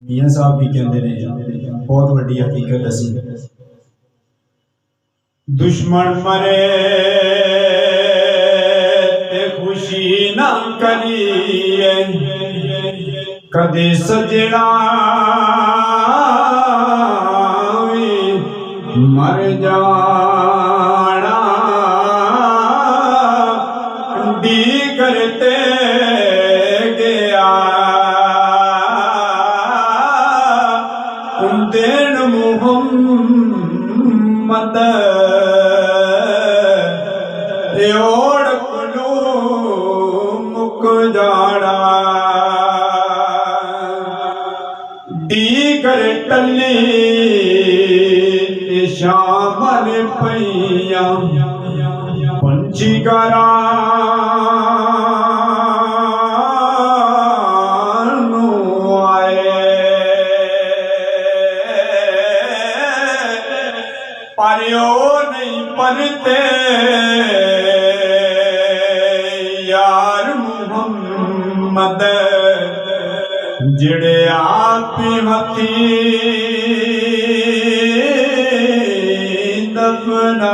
मियाँ साहब भी कहते ने बहुत वड्डी हकीकत दसी। दुश्मन मरे ते खुशी ना करिए कदे सजना मर जाना डी करते गया दिन मुहम्मद ओड़ कुलू मुक जाना डी कर टली शामल पैया पंछी करा पारियो नहीं परते यार मुहम्मद जिड़े आप हथी दफना